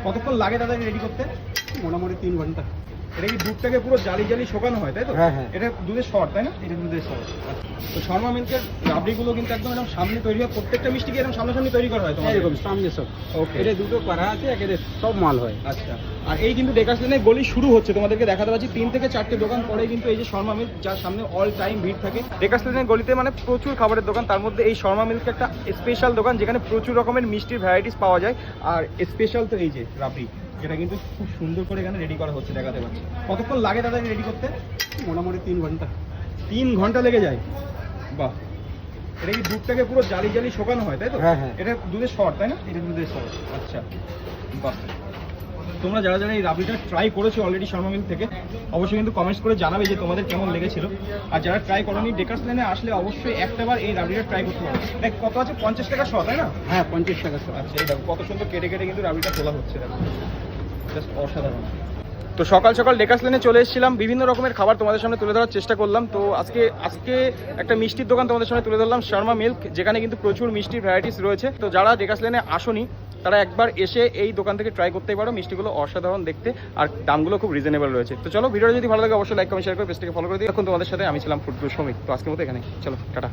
কতক্ষণ লাগে দাদা রেডি করতে? মোটামুটি 3 ঘন্টা। এটা কি দুধটাকে পুরো জালি জালি শোকানো হয় তাই তো? হ্যাঁ, হ্যাঁ। এটা দুধের সর তাই না? এটা দুধের সর। তো শর্মা মিল্কের রাবড়িগুলো কিন্তু একদম এরকম সামনে তৈরি হয়, প্রত্যেকটা মিষ্টি কি এরকম সামনাসামনি তৈরি করা হয় তোমার? এরকম সামনে সব। ওকে। এটা দুটো করা আছে, একেবারে সব মাল হয়। আচ্ছা, আর এই কিন্তু ডেকার্স লেনের গলি শুরু হচ্ছে, তোমাদেরকে দেখাতে পাচ্ছি 3 থেকে 4টে দোকান পরে কিন্তু এই যে শর্মা মিল্ক, যার সামনে অল টাইম ভিড় থাকে। ডেকার্স লেনের গলিতে মানে প্রচুর খাবারের দোকান, তার মধ্যে এই শর্মা মিল্ক একটা স্পেশাল দোকান যেখানে প্রচুর রকমের মিষ্টির ভ্যারাইটিস পাওয়া যায়। আর স্পেশাল তো এই যে রাবড়ি, যেটা কিন্তু খুব সুন্দর করে এখানে রেডি করা হচ্ছে, দেখাতে পাচ্ছি। কতক্ষণ লাগে দাদা রেডি করতে? মোটামুটি 3 ঘন্টা। 3 ঘন্টা লেগে যায়? বাহ। এটা কি দুধটাকে পুরো জালি জালি শোকানো হয় তাই তো? হ্যাঁ, হ্যাঁ। এটা দুধের সর তাই না? এটা দুধের সর। আচ্ছা, বাহ। তোমরা যারা যারা এই রাবড়িটা ট্রাই করেছো অলরেডি শর্মা মিল থেকে, অবশ্যই কিন্তু কমেন্টস করে জানাবে যে তোমাদের কেমন লেগেছিল। আর যারা ট্রাই করোনি, ডেকার্স লেনে আসলে অবশ্যই একটাবার এই রাবড়িটা ট্রাই করতে পারো। এটা কত আছে? 50 টাকা শ তাই না? হ্যাঁ, 50 টাকা সর। আচ্ছা, এই দেখো কত সুন্দর কেটে কেটে কিন্তু রাবড়িটা তোলা হচ্ছে, দেখো জাস্ট অসাধারণ। তো সকাল সকাল ডেকার্স লেনে চলে এসেছিলাম, বিভিন্ন রকমের খাবার তোমাদের সামনে তুলে ধরার চেষ্টা করলাম। তো আজকে একটা মিষ্টির দোকান তোমাদের সামনে তুলে ধরলাম, শর্মা মিল্ক, যেখানে কিন্তু প্রচুর মিষ্টির ভ্যারাইটিস রয়েছে। তো যারা ডেকার্স লেনে আসোনি তারা একবার এসে এই দোকান থেকে ট্রাই করতেই পারো। মিষ্টিগুলো অসাধারণ দেখতে, আর দামগুলো খুব রিজনেবল রয়েছে। তো চলো, ভিডিওটা যদি ভালো লাগে অবশ্যই লাইক কমেন্ট শেয়ার করে পেজটাকে ফলো করে দিই। এখন তোমাদের সাথে আমি ছিলাম ফুড সমীক। তো আজকের মতো এখানে, চলো টাটা।